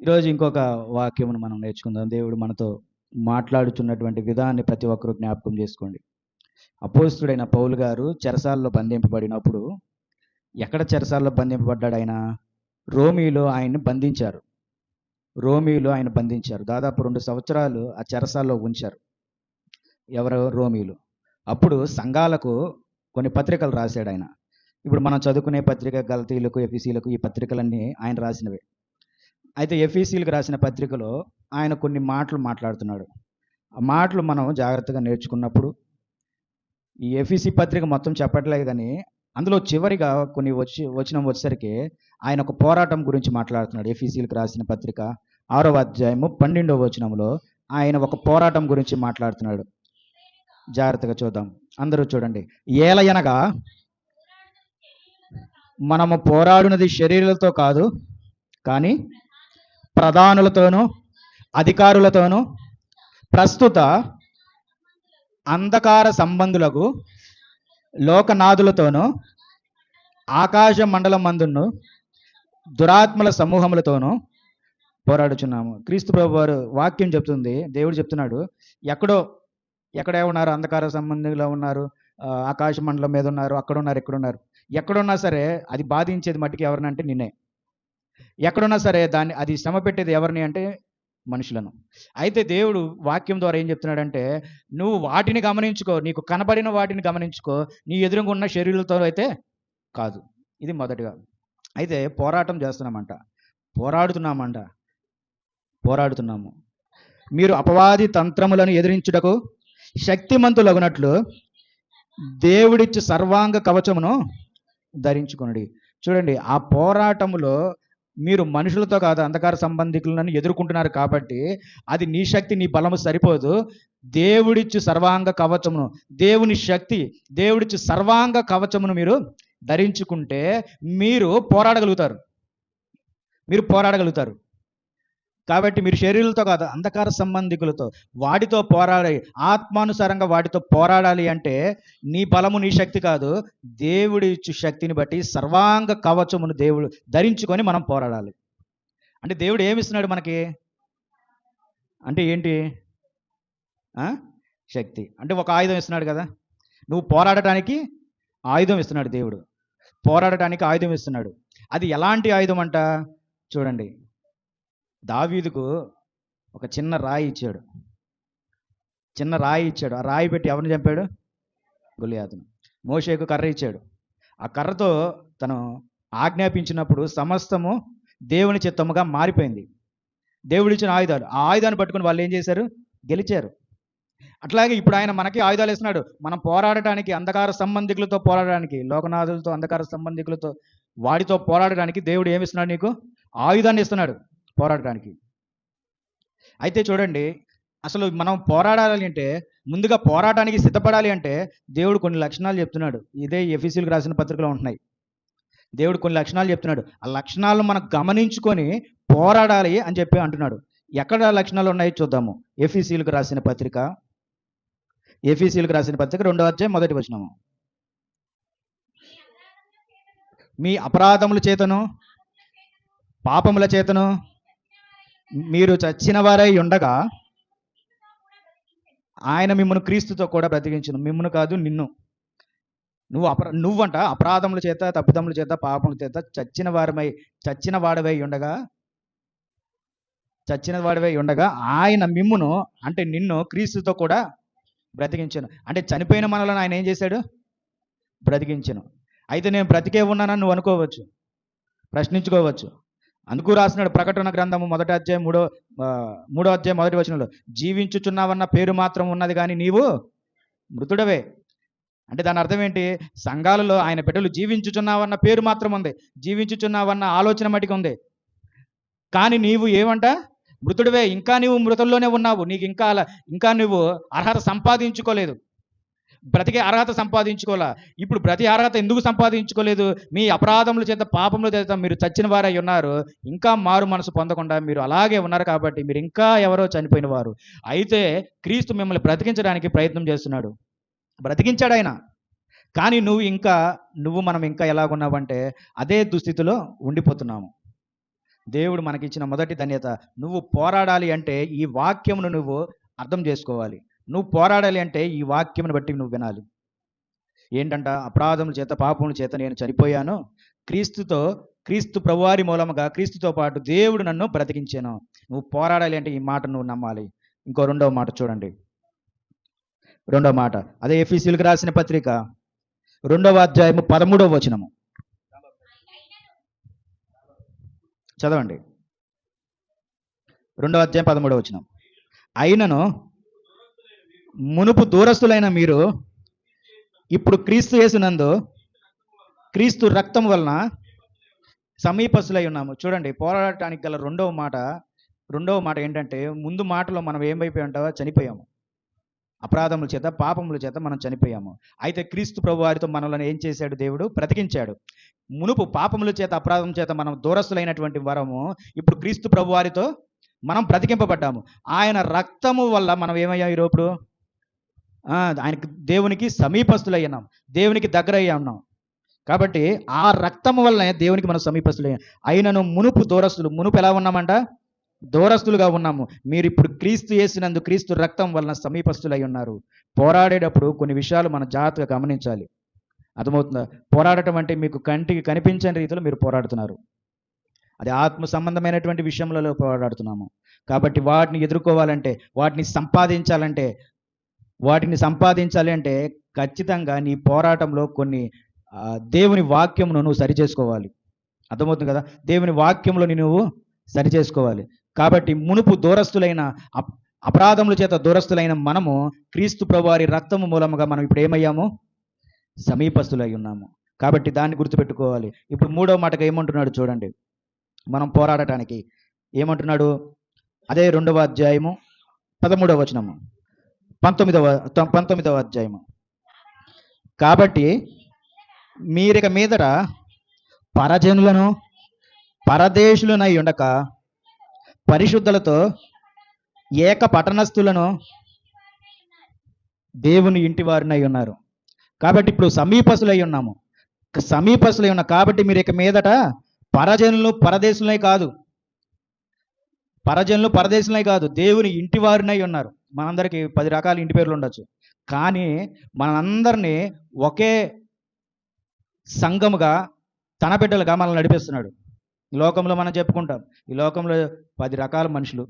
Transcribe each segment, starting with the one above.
ఈరోజు ఇంకొక వాక్యమును మనం నేర్చుకుందాం. దేవుడు మనతో మాట్లాడుతున్నటువంటి విధానాన్ని ప్రతి ఒక్కరూ జ్ఞాపకం చేసుకోండి. అపోస్తుడైన పౌలు గారు చెరసాలలో బంధింపబడినప్పుడు, ఎక్కడ చెరసాలలో బంధింపబడ్డాడు ఆయన? రోమీలో ఆయన్ని బంధించారు. రోమీలో ఆయన బంధించారు. దాదాపు 2 సంవత్సరాలు ఆ చెరసాలలో ఉంచారు. ఎవరు? రోమీలు. అప్పుడు సంఘాలకు కొన్ని పత్రికలు రాశాడు ఆయన. ఇప్పుడు మనం చదువుకునే పత్రిక గలతీయులకు, ఎఫెసీయులకు, ఈ పత్రికలన్నీ ఆయన రాసినవే. అయితే ఎఫెసీయులకు రాసిన పత్రికలో ఆయన కొన్ని మాటలు మాట్లాడుతున్నాడు. ఆ మాటలు మనం జాగ్రత్తగా నేర్చుకున్నప్పుడు, ఈ ఎఫెసీ పత్రిక మొత్తం చెప్పట్లేదు కానీ అందులో చివరిగా కొన్ని వచనం వచ్చేసరికి ఆయన ఒక పోరాటం గురించి మాట్లాడుతున్నాడు. ఎఫెసీయులకు రాసిన పత్రిక 6వ అధ్యాయము 12వ వచనంలో ఆయన ఒక పోరాటం గురించి మాట్లాడుతున్నాడు. జాగ్రత్తగా చూద్దాం. అందరూ చూడండి. ఏలయనగా మనము పోరాడునది శరీరాలతో కాదు, కానీ ప్రధానులతోనూ అధికారులతోనూ ప్రస్తుత అంధకార సంబంధులకు లోకనాథులతోనూ ఆకాశ మండలం మందును దురాత్మల సమూహములతోనూ పోరాడుచున్నాము. క్రీస్తు ప్రభు వారు వాక్యం చెప్తుంది, దేవుడు చెప్తున్నాడు, ఎక్కడే ఉన్నారు, అంధకార సంబంధిలో ఉన్నారు, ఆకాశ మండలం మీద ఉన్నారు, ఎక్కడున్నారు. ఎక్కడున్నా సరే అది బాధించేది మట్టికి ఎవరినంటే నిన్నే. ఎక్కడున్నా సరే అది శ్రమ పెట్టేది ఎవరిని అంటే మనుషులను. అయితే దేవుడు వాక్యం ద్వారా ఏం చెప్తున్నాడంటే, నువ్వు వాటిని గమనించుకో, నీకు కనబడిన వాటిని గమనించుకో, నీ ఎదురుగా ఉన్న శరీరాలతో అయితే కాదు. ఇది మొదటిగా. అయితే పోరాటం చేస్తున్నామంట, పోరాడుతున్నాము. మీరు అపవాది తంత్రములను ఎదిరించుటకు శక్తిమంతులగునట్లు దేవుడిచ్చి సర్వాంగ కవచమును ధరించుకొనుడి. చూడండి, ఆ పోరాటములో మీరు మనుషులతో కాదు, అంధకార సంబంధికులను ఎదుర్కొంటున్నారు కాబట్టి అది నీ శక్తి, నీ బలము సరిపోదు. దేవుడిచ్చి సర్వాంగ కవచమును, దేవుని శక్తి, దేవుడిచ్చి సర్వాంగ కవచమును మీరు ధరించుకుంటే మీరు పోరాడగలుగుతారు. కాబట్టి మీరు శరీరాలతో కాదు, అంధకార సంబంధికులతో, వాటితో పోరాడాలి. ఆత్మానుసారంగా వాటితో పోరాడాలి అంటే నీ బలము, నీ శక్తి కాదు, దేవుడి ఇచ్చు శక్తిని బట్టి సర్వాంగ కవచమును దేవుడు ధరించుకొని మనం పోరాడాలి. అంటే దేవుడు ఏమిస్తున్నాడు మనకి అంటే ఏంటి? శక్తి. అంటే ఒక ఆయుధం ఇస్తున్నాడు కదా, నువ్వు పోరాడటానికి ఆయుధం ఇస్తున్నాడు దేవుడు. పోరాడటానికి ఆయుధం ఇస్తున్నాడు. అది ఎలాంటి ఆయుధం అంట? చూడండి, దావీదుకు ఒక చిన్న రాయి ఇచ్చాడు. ఆ రాయి పెట్టి ఎవరిని చంపాడు? గొలియాతును. మోషేకు కర్ర ఇచ్చాడు. ఆ కర్రతో తను ఆజ్ఞాపించినప్పుడు సమస్తము దేవుని చిత్తముగా మారిపోయింది. దేవుడిచ్చిన ఆయుధాలు, ఆ ఆయుధాన్ని పట్టుకుని వాళ్ళు ఏం చేశారు? గెలిచారు. అట్లాగే ఇప్పుడు ఆయన మనకి ఆయుధాలు ఇస్తున్నాడు. మనం పోరాడటానికి, అంధకార సంబంధికులతో పోరాడడానికి, లోకనాథులతో, అంధకార సంబంధికులతో, వాడితో పోరాడడానికి దేవుడు ఏమిస్తున్నాడు? నీకు ఆయుధాన్ని ఇస్తున్నాడు పోరాడటానికి. అయితే చూడండి, అసలు మనం పోరాడాలి అంటే, ముందుగా పోరాటానికి సిద్ధపడాలి అంటే దేవుడు కొన్ని లక్షణాలు చెప్తున్నాడు. ఇదే ఎఫెసీయులకు రాసిన పత్రికలో ఉంటున్నాయి. దేవుడు కొన్ని లక్షణాలు చెప్తున్నాడు. ఆ లక్షణాలను మనం గమనించుకొని పోరాడాలి అని చెప్పి అంటున్నాడు. ఎక్కడ లక్షణాలు ఉన్నాయి చూద్దాము. ఎఫెసీయులకు రాసిన పత్రిక 2వ అధ్యాయం 1వ వచనము. మీ అపరాధముల చేతను పాపముల చేతను మీరు చచ్చిన వారై ఉండగా ఆయన మిమ్మల్ని క్రీస్తుతో కూడా బ్రతికించును. మిమ్మల్ని కాదు, నిన్ను. నువ్వంట అపరాధముల చేత, తప్పిదముల చేత, పాపముల చేత చచ్చిన వాడవై ఉండగా ఆయన మిమ్మును అంటే నిన్ను క్రీస్తుతో కూడా బ్రతికించను. అంటే చనిపోయిన మనలను ఆయన ఏం చేశాడు? బ్రతికించను. అయితే నేను బ్రతికే ఉన్నానని నువ్వు అనుకోవచ్చు, ప్రశ్నించుకోవచ్చు. అందుకు రాసినాడు ప్రకటన గ్రంథము 1వ అధ్యాయం 3వ అధ్యాయం 1వ వచనంలో, జీవించుచున్నావన్న పేరు మాత్రం ఉన్నది కానీ నీవు మృతుడవే. అంటే దాని అర్థం ఏంటి? సంఘాలలో ఆయన బిడ్డలు జీవించుచున్నావన్న పేరు మాత్రం ఉంది, జీవించుచున్నావన్న ఆలోచన మటుకు ఉంది, కానీ నీవు ఏమంట? మృతుడివే. ఇంకా నీవు మృతుల్లోనే ఉన్నావు. నీకు ఇంకా నువ్వు అర్హత సంపాదించుకోలేదు, బ్రతికే అర్హత సంపాదించుకోలే. ఇప్పుడు బ్రతి అర్హత ఎందుకు సంపాదించుకోలేదు? మీ అపరాధముల చేత, పాపముల చేత మీరు చచ్చిన వారై ఉన్నారు. ఇంకా మారు మనసు పొందకుండా మీరు అలాగే ఉన్నారు కాబట్టి మీరు ఇంకా ఎవరో చనిపోయిన వారు. అయితే క్రీస్తు మిమ్మల్ని బ్రతికించడానికి ప్రయత్నం చేస్తున్నాడు. బ్రతికించాడు ఆయన. కానీ మనం ఇంకా ఎలాగున్నామంటే అదే దుస్థితిలో ఉండిపోతున్నాము. దేవుడు మనకిచ్చిన మొదటి ధన్యత. నువ్వు పోరాడాలి అంటే ఈ వాక్యమును నువ్వు అర్థం చేసుకోవాలి. నువ్వు పోరాడాలి అంటే ఈ వాక్యమును బట్టి నువ్వు వినాలి. ఏంటంట? అపరాధముల చేత పాపముల చేత నేను చనిపోయాను, క్రీస్తు ప్రభువారి మూలముగా క్రీస్తుతో పాటు దేవుడు నన్ను బ్రతికించాను. నువ్వు పోరాడాలి అంటే ఈ మాట నువ్వు నమ్మాలి. ఇంకో రెండవ మాట చూడండి. రెండవ మాట అదే ఎఫెసీయులకు రాసిన పత్రిక 2వ అధ్యాయము 13వ వచనము చదవండి. 2వ అధ్యాయం 13వ వచనం. అయినను మునుపు దూరస్తులైన మీరు ఇప్పుడు క్రీస్తు యేసునందు క్రీస్తు రక్తం వలన సమీపస్తులై ఉన్నాము. చూడండి, పోరాడటానికి గల రెండవ మాట ఏంటంటే, ముందు మాటలో మనం ఏమైపోయి ఉంటావో చనిపోయాము. అపరాధముల చేత పాపముల చేత మనం చనిపోయాము. అయితే క్రీస్తు ప్రభు వారితో మనల్ని ఏం చేశాడు? దేవుడు బ్రతికించాడు. మునుపు పాపముల చేత అపరాధం చేత మనం దూరస్తులైనటువంటి వరము, ఇప్పుడు క్రీస్తు ప్రభు వారితో మనం బ్రతికింపబడ్డాము. ఆయన రక్తము వల్ల మనం ఏమయ్యాం? ఇప్పుడు ఆయనకి దేవునికి సమీపస్తులై ఉన్నాం, దేవునికి దగ్గర అయ్యా ఉన్నాం. కాబట్టి ఆ రక్తము వల్లనే దేవునికి మనం సమీపస్తులయ్యాం. అయినను మునుపు ఎలా ఉన్నామంట? దూరస్తులుగా ఉన్నాము. మీరు ఇప్పుడు క్రీస్తు యేసునందు క్రీస్తు రక్తం వలన సమీపస్తులై ఉన్నారు. పోరాడేటప్పుడు కొన్ని విషయాలు మనం జాగ్రత్తగా గమనించాలి. అర్థమవుతుందా? పోరాడటం అంటే మీకు కంటికి కనిపించని రీతిలో మీరు పోరాడుతున్నారు. అది ఆత్మ సంబంధమైనటువంటి విషయంలో పోరాడుతున్నాము. కాబట్టి వాటిని ఎదుర్కోవాలంటే, వాటిని సంపాదించాలి అంటే ఖచ్చితంగా నీ పోరాటంలో కొన్ని దేవుని వాక్యమును నువ్వు సరిచేసుకోవాలి. అర్థమవుతుంది కదా? దేవుని వాక్యంలో నువ్వు సరిచేసుకోవాలి. కాబట్టి మునుపు దూరస్తులైన అపరాధముల చేత దూరస్తులైన మనము క్రీస్తు ప్రభువారి రక్తము మూలముగా మనం ఇప్పుడు ఏమయ్యాము? సమీపస్తులై ఉన్నాము. కాబట్టి దాన్ని గుర్తుపెట్టుకోవాలి. ఇప్పుడు 3వ మాటగా ఏమంటున్నాడు చూడండి. మనం పోరాడటానికి ఏమంటున్నాడు? అదే 2వ అధ్యాయము 13వ వచనము, 19వ అధ్యాయము. కాబట్టి మీరిక మీదట పరజనులను పరదేశులనై ఉండక పరిశుద్ధులతో ఏక పట్టణస్థులను దేవుని ఇంటి వారినై ఉన్నారు. కాబట్టి ఇప్పుడు సమీపస్తులై ఉన్నాము. కాబట్టి మీరు ఇక మీదట పరజనులు పరదేశులై కాదు, దేవుని ఇంటి వారినై ఉన్నారు. మనందరికీ 10 రకాల ఇంటి పేర్లు ఉండొచ్చు, కానీ మనందరినీ ఒకే సంఘముగా తన బిడ్డలుగా మనల్ని నడిపిస్తున్నాడు. ఈ లోకంలో మనం చెప్పుకుంటాం, ఈ లోకంలో 10 రకాల మనుషులు,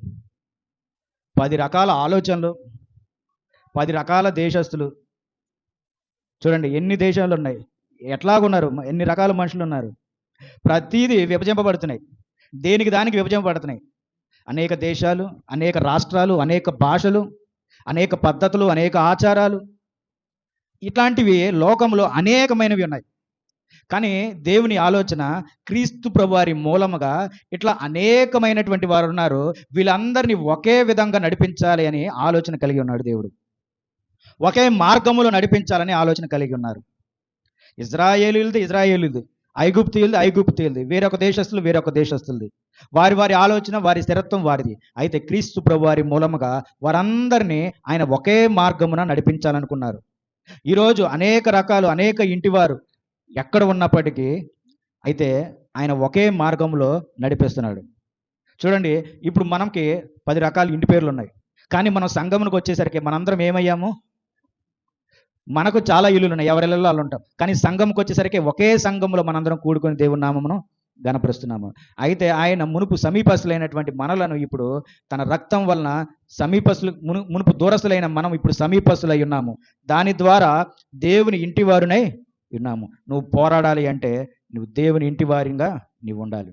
10 రకాల ఆలోచనలు, 10 రకాల దేశస్తులు. చూడండి ఎన్ని దేశాలు ఉన్నాయి, ఎట్లాగున్నారు, ఎన్ని రకాల మనుషులు ఉన్నారు. ప్రతిదీ విభజింపబడుతున్నాయి, దేనికి దానికి విభజింపబడుతున్నాయి. అనేక దేశాలు, అనేక రాష్ట్రాలు, అనేక భాషలు, అనేక పద్ధతులు, అనేక ఆచారాలు, ఇట్లాంటివి లోకంలో అనేకమైనవి ఉన్నాయి. కానీ దేవుని ఆలోచన క్రీస్తు ప్రభువారి మూలముగా ఇట్లా అనేకమైనటువంటి వారు ఉన్నారు, వీళ్ళందరినీ ఒకే విధంగా నడిపించాలి అని ఆలోచన కలిగి ఉన్నాడు దేవుడు. ఒకే మార్గములో నడిపించాలని ఆలోచన కలిగి ఉన్నారు. ఇజ్రాయేలీలది, ఐగుప్తీయులది, వేరొక దేశస్తులది. వారి ఆలోచన, వారి స్థిరత్వం వారిది. అయితే క్రీస్తు ప్రభువారి మూలముగా వారందరినీ ఆయన ఒకే మార్గమున నడిపించాలనుకున్నారు. ఈరోజు అనేక ఇంటివారు ఎక్కడ ఉన్నప్పటికీ అయితే ఆయన ఒకే మార్గంలో నడిపిస్తున్నాడు. చూడండి, ఇప్పుడు మనకి 10 రకాల ఇంటి పేర్లు ఉన్నాయి, కానీ మనం సంఘమునికి వచ్చేసరికి మనందరం ఏమయ్యాము? మనకు చాలా ఇల్లులు ఉన్నాయి, ఎవరిళ్ళలో వాళ్ళు ఉంటాం, కానీ సంఘంకి వచ్చేసరికి ఒకే సంఘంలో మనందరం కూడుకొని దేవుని నామమును గణపరుస్తున్నాము. అయితే ఆయన మునుపు సమీపస్తులైనటువంటి మనలను ఇప్పుడు తన రక్తం వలన మునుపు దూరస్తులైన మనం ఇప్పుడు సమీపస్తులై ఉన్నాము. దాని ద్వారా దేవుని ఇంటి వారునై ఉన్నాము. నువ్వు పోరాడాలి అంటే నువ్వు దేవుని ఇంటి వారిగా నువ్వు ఉండాలి.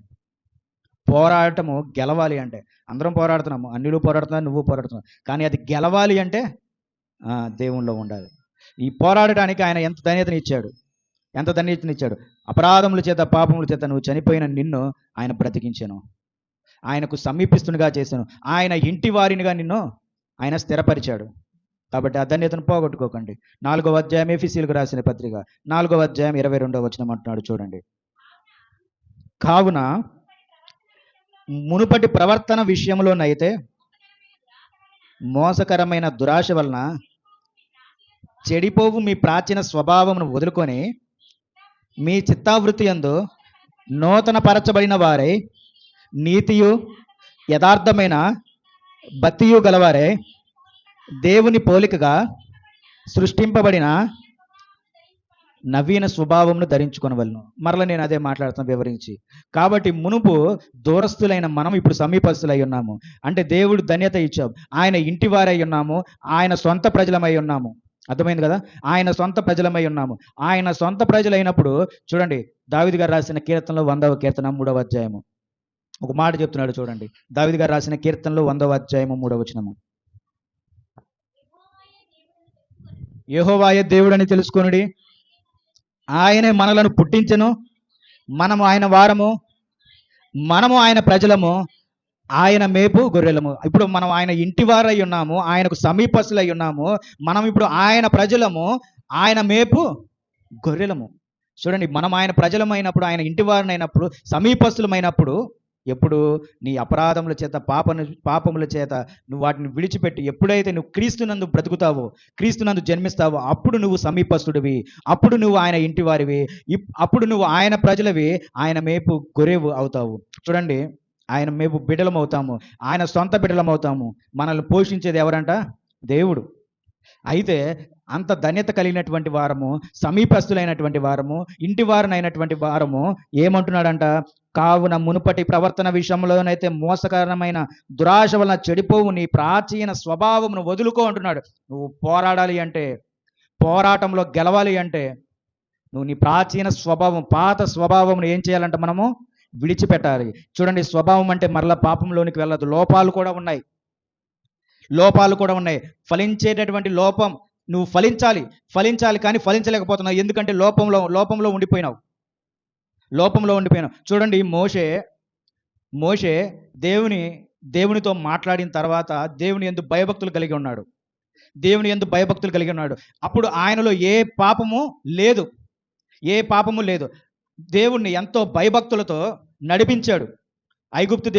పోరాటము గెలవాలి అంటే, అందరం పోరాడుతున్నాము, అన్నిలు పోరాడుతున్నారు, నువ్వు పోరాడుతున్నావు, కానీ అది గెలవాలి అంటే దేవునిలో ఉండాలి. ఈ పోరాడటానికి ఆయన ఎంత ధన్యతనిచ్చాడు. అపరాధముల చేత పాపముల చేత నువ్వు చనిపోయిన నిన్ను ఆయన బ్రతికించాను, ఆయనకు సమీపిస్తునిగా చేశాను, ఆయన ఇంటి వారినిగా నిన్ను ఆయన స్థిరపరిచాడు. కాబట్టి ఆ ధన్యతను పోగొట్టుకోకండి. 4వ అధ్యాయం ఎఫెసీయులకు రాసిన పత్రిక 4వ అధ్యాయం 22వ వచనం అంటున్నాడు చూడండి. కావున మునుపటి ప్రవర్తన విషయంలోనైతే మోసకరమైన దురాశ వలన చెడిపోవు మీ ప్రాచీన స్వభావమును వదులుకొని మీ చిత్తావృత్తి యందు నూతన పరచబడిన వారై నీతియు యథార్థమైన భక్తియు గలవారే దేవుని పోలికగా సృష్టింపబడిన నవీన స్వభావమును ధరించుకొనవలను. మరలా నేను అదే మాట్లాడుతాను వివరించి. కాబట్టి మునుపు దూరస్తులైన మనం ఇప్పుడు సమీపస్తులై ఉన్నాము. అంటే దేవుడు ధన్యత ఇచ్చాం, ఆయన ఇంటి వారై ఉన్నాము, ఆయన సొంత ప్రజలమై ఉన్నాము. అర్థమైంది కదా? ఆయన సొంత ప్రజలమై ఉన్నాము. ఆయన సొంత ప్రజలైనప్పుడు చూడండి, దావీదు గారు రాసిన కీర్తనలో 100వ కీర్తన 3వ అధ్యాయము ఒక మాట చెప్తున్నాడు. చూడండి, దావీదు గారు రాసిన కీర్తనలో 100వ అధ్యాయము 3వ వచనము. యెహోవాయే దేవుడని తెలుసుకొనుడి, ఆయనే మనలను పుట్టించెను, మనము ఆయన వారము, మనము ఆయన ప్రజలము, ఆయన మేపు గొర్రెలము. ఇప్పుడు మనం ఆయన ఇంటి వారై ఉన్నాము, ఆయనకు సమీపస్తులై ఉన్నాము. మనం ఇప్పుడు ఆయన ప్రజలము, ఆయన మేపు గొర్రెలము. చూడండి, మనం ఆయన ప్రజలమైనప్పుడు, ఆయన ఇంటి వారినైనప్పుడు, సమీపస్తులమైనప్పుడు, ఎప్పుడు నీ అపరాధముల చేత పాపముల చేత నువ్వు వాటిని విడిచిపెట్టి ఎప్పుడైతే నువ్వు క్రీస్తునందు బ్రతుకుతావో, క్రీస్తునందు జన్మిస్తావో, అప్పుడు నువ్వు సమీపస్తుడివి, అప్పుడు నువ్వు ఆయన ఇంటి వారివి, అప్పుడు నువ్వు ఆయన ప్రజలవి, ఆయన మేపు గొర్రెవు అవుతావు. చూడండి, ఆయన మేపు బిడ్డలం అవుతాము, ఆయన సొంత బిడ్డలం అవుతాము. మనల్ని పోషించేది ఎవరంట? దేవుడు. అయితే అంత ధన్యత కలిగినటువంటి వారము, సమీపస్తులైనటువంటి వారము, ఇంటి వారనైనటువంటి వారము ఏమంటున్నాడంట? కావున మునుపటి ప్రవర్తన విషయంలోనైతే మోసకరమైన దురాశ వలన చెడిపోవు నీ ప్రాచీన స్వభావమును వదులుకో అంటున్నాడు. నువ్వు పోరాడాలి అంటే, పోరాటంలో గెలవాలి అంటే, నువ్వు నీ ప్రాచీన స్వభావం, పాత స్వభావమును ఏం చేయాలంట? మనము విడిచిపెట్టాలి. చూడండి, స్వభావం అంటే మరలా పాపంలోనికి వెళ్ళదు. లోపాలు కూడా ఉన్నాయి, లోపాలు కూడా ఉన్నాయి. ఫలించేటటువంటి లోపం, నువ్వు ఫలించాలి కానీ ఫలించలేకపోతున్నావు. ఎందుకంటే లోపంలో ఉండిపోయినావు. చూడండి, మోషే దేవునితో మాట్లాడిన తర్వాత దేవుని యందు భయభక్తులు కలిగి ఉన్నాడు. అప్పుడు ఆయనలో ఏ పాపము లేదు. దేవుణ్ణి ఎంతో భయభక్తులతో నడిపించాడు. ఐగుప్తు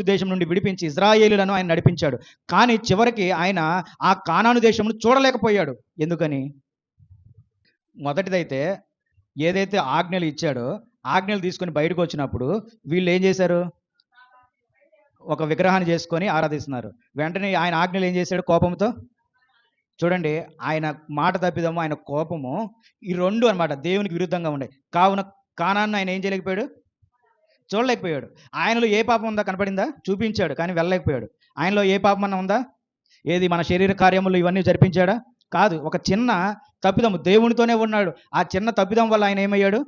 దేశం నుండి విడిపించి ఇజ్రాయేలులను ఆయన నడిపించాడు. కానీ చివరికి ఆయన ఆ కానాను దేశంను చూడలేకపోయాడు. ఎందుకని? మొదటిదైతే ఏదైతే ఆజ్ఞలు ఇచ్చాడో, ఆజ్ఞలు తీసుకొని బయటకు వచ్చినప్పుడు వీళ్ళు ఏం చేశారు? ఒక విగ్రహాన్ని చేసుకొని ఆరాధిస్తున్నారు. వెంటనే ఆయన ఆజ్ఞలు ఏం చేశాడు? కోపంతో. చూడండి, ఆయన మాట తప్పిదము, ఆయన కోపము, ఈ రెండు అన్నమాట దేవునికి విరుద్ధంగా ఉండే. కావున కానాన్ని ఆయన ఏం చేయలేకపోయాడు? చూడలేకపోయాడు. ఆయనలో ఏ పాపం ఉందా? కనపడిందా? చూపించాడు, కానీ వెళ్ళలేకపోయాడు. ఆయనలో ఏ పాపం అన్న ఉందా? ఏది? మన శరీర కార్యములు ఇవన్నీ జరిపించాడా? కాదు. ఒక చిన్న తప్పిదము, దేవునితోనే ఉన్నాడు. ఆ చిన్న తప్పిదం వల్ల ఆయన ఏమయ్యాడు?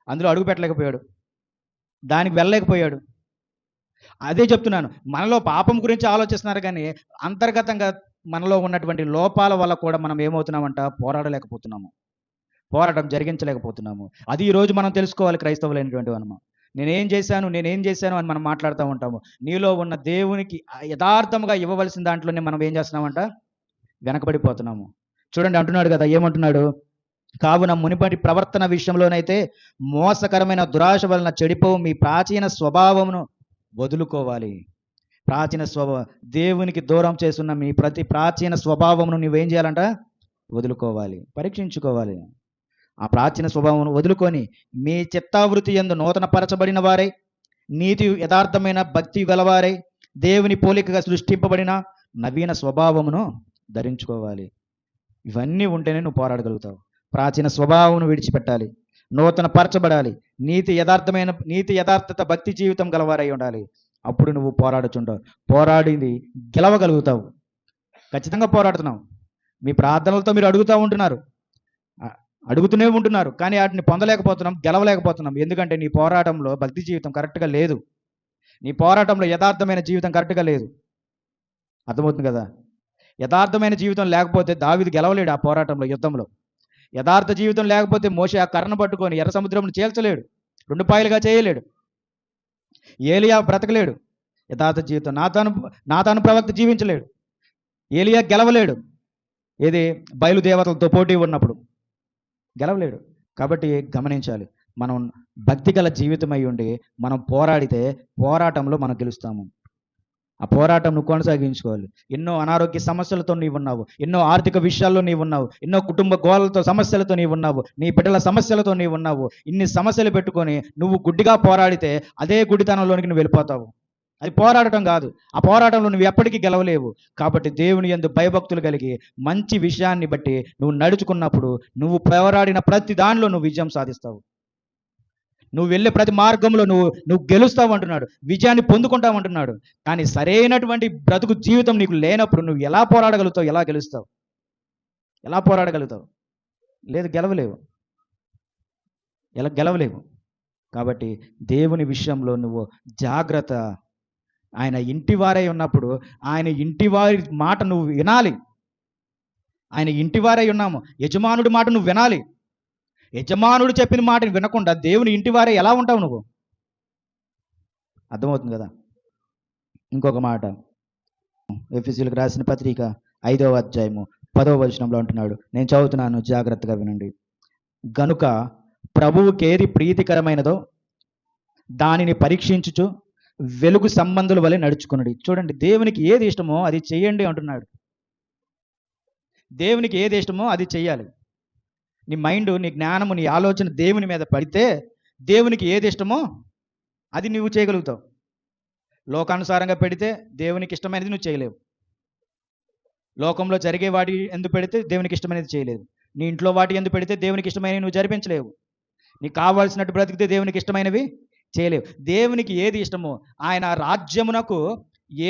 అందులో అడుగు పెట్టలేకపోయాడు, దానికి వెళ్ళలేకపోయాడు. అదే చెప్తున్నాను, మనలో పాపం గురించి ఆలోచిస్తున్నారు కానీ అంతర్గతంగా మనలో ఉన్నటువంటి లోపాల వల్ల కూడా మనం ఏమవుతున్నామంట? పోరాటం జరిగించలేకపోతున్నాము. అది ఈరోజు మనం తెలుసుకోవాలి, క్రైస్తవులైనటువంటి మనము. నేనేం చేశాను అని మనం మాట్లాడుతూ ఉంటాము. నీలో ఉన్న దేవునికి యథార్థముగా ఇవ్వవలసిన దాంట్లోనే మనం ఏం చేస్తున్నామంట? వెనకబడిపోతున్నాము. చూడండి, అంటున్నాడు కదా, ఏమంటున్నాడు? కావున మునిపటి ప్రవర్తన విషయంలోనైతే మోసకరమైన దురాశ వలన చెడిపోవు మీ ప్రాచీన స్వభావమును వదులుకోవాలి. దేవునికి దూరం చేస్తున్న మీ ప్రతి ప్రాచీన స్వభావమును నువ్వేం చేయాలంట? వదులుకోవాలి, పరీక్షించుకోవాలి. ఆ ప్రాచీన స్వభావమును వదులుకొని మీ చిత్తావృత్తి యందు నూతన పరచబడిన వారై, నీతి యథార్థమైన భక్తి గలవారై, దేవుని పోలికగా సృష్టింపబడిన నవీన స్వభావమును ధరించుకోవాలి. ఇవన్నీ ఉంటేనే నువ్వు పోరాడగలుగుతావు. ప్రాచీన స్వభావం విడిచిపెట్టాలి, నూతన పరచబడాలి, నీతి యథార్థత భక్తి జీవితం గలవారై ఉండాలి. అప్పుడు నువ్వు పోరాడుచుంటావు, పోరాడింది గెలవగలుగుతావు. ఖచ్చితంగా పోరాడుతున్నావు. మీ ప్రార్థనలతో మీరు అడుగుతూనే ఉంటున్నారు, కానీ వాటిని పొందలేకపోతున్నాం, గెలవలేకపోతున్నాం. ఎందుకంటే నీ పోరాటంలో భక్తి జీవితం కరెక్ట్గా లేదు, నీ పోరాటంలో యథార్థమైన జీవితం కరెక్ట్గా లేదు. అర్థమవుతుంది కదా? యథార్థమైన జీవితం లేకపోతే దావీదు గెలవలేడు ఆ పోరాటంలో, యుద్ధంలో. యథార్థ జీవితం లేకపోతే మోషే ఆ కర్రను పట్టుకొని ఎర్ర సముద్రంను చీల్చలేడు, 2 పాయలుగా చేయలేడు. ఏలియా బ్రతకలేడు యథార్థ జీవితం. నాతాను ప్రవక్త జీవించలేడు. ఏలియా గెలవలేడు, ఏది? బయలుదేవతలతో పోటీ ఉన్నప్పుడు గెలవలేడు. కాబట్టి గమనించాలి, మనం భక్తి గల జీవితం అయి ఉండి మనం పోరాడితే పోరాటంలో మనం గెలుస్తాము. ఆ పోరాటం నువ్వు కొనసాగించుకోవాలి. ఎన్నో అనారోగ్య సమస్యలతో నీవున్నావు, ఎన్నో ఆర్థిక విషయాల్లో నీవున్నావు, ఎన్నో కుటుంబ గోలతో సమస్యలతో నీవున్నావు, నీ బిడ్డల సమస్యలతో నీవున్నావు. ఇన్ని సమస్యలు పెట్టుకొని నువ్వు గుడ్డిగా పోరాడితే అదే గుడ్డితనంలోనికి నువ్వు వెళ్ళిపోతావు. అది పోరాడటం కాదు. ఆ పోరాటంలో నువ్వు ఎప్పటికీ గెలవలేవు. కాబట్టి దేవుని యందు భయభక్తులు కలిగి మంచి విషయాన్ని బట్టి నువ్వు నడుచుకున్నప్పుడు నువ్వు పోరాడిన ప్రతి దానిలో నువ్వు విజయం సాధిస్తావు. నువ్వు వెళ్ళే ప్రతి మార్గంలో నువ్వు గెలుస్తావు అంటున్నాడు, విజయాన్ని పొందుకుంటావు అంటున్నాడు. కానీ సరైనటువంటి బ్రతుకు జీవితం నీకు లేనప్పుడు నువ్వు ఎలా పోరాడగలుగుతావు? ఎలా గెలుస్తావు? ఎలా పోరాడగలుగుతావు? లేదు, గెలవలేవు. ఎలా గెలవలేవు? కాబట్టి దేవుని విషయంలో నువ్వు జాగ్రత్త. ఆయన ఇంటివారై ఉన్నప్పుడు ఆయన ఇంటివారి మాట నువ్వు వినాలి. ఆయన ఇంటివారై ఉన్నాము, యజమానుడి మాట నువ్వు వినాలి. యజమానుడు చెప్పిన మాటని వినకుండా దేవుని ఇంటివారే ఎలా ఉంటావు నువ్వు? అర్థమవుతుంది కదా? ఇంకొక మాట, ఎఫెసీయులకు రాసిన పత్రిక 5వ అధ్యాయము 10వ వచనంలో అంటున్నాడు, నేను చదువుతున్నాను, జాగ్రత్తగా వినండి. గనుక ప్రభువుకి ఏది ప్రీతికరమైనదో దానిని పరీక్షించుచు వెలుగు సంబంధుల వలె నడుచుకునుడి. చూడండి, దేవునికి ఏది ఇష్టమో అది చెయ్యండి అంటున్నాడు. దేవునికి ఏది ఇష్టమో అది చెయ్యాలి. నీ మైండ్, నీ జ్ఞానము, నీ ఆలోచన దేవుని మీద పడితే దేవునికి ఏది ఇష్టమో అది నువ్వు చేయగలుగుతావు. లోకానుసారంగా పెడితే దేవునికి ఇష్టమైనది నువ్వు చేయలేవు. లోకంలో జరిగే వాటి ఎందుకు పెడితే దేవునికి ఇష్టమైనది చేయలేవు. నీ ఇంట్లో వాటి ఎందుకు పెడితే దేవునికి ఇష్టమైనవి నువ్వు జరిపించలేవు. నీకు కావాల్సినట్టు బ్రతికితే దేవునికి ఇష్టమైనవి చేయలేవు. దేవునికి ఏది ఇష్టమో, ఆయన రాజ్యమునకు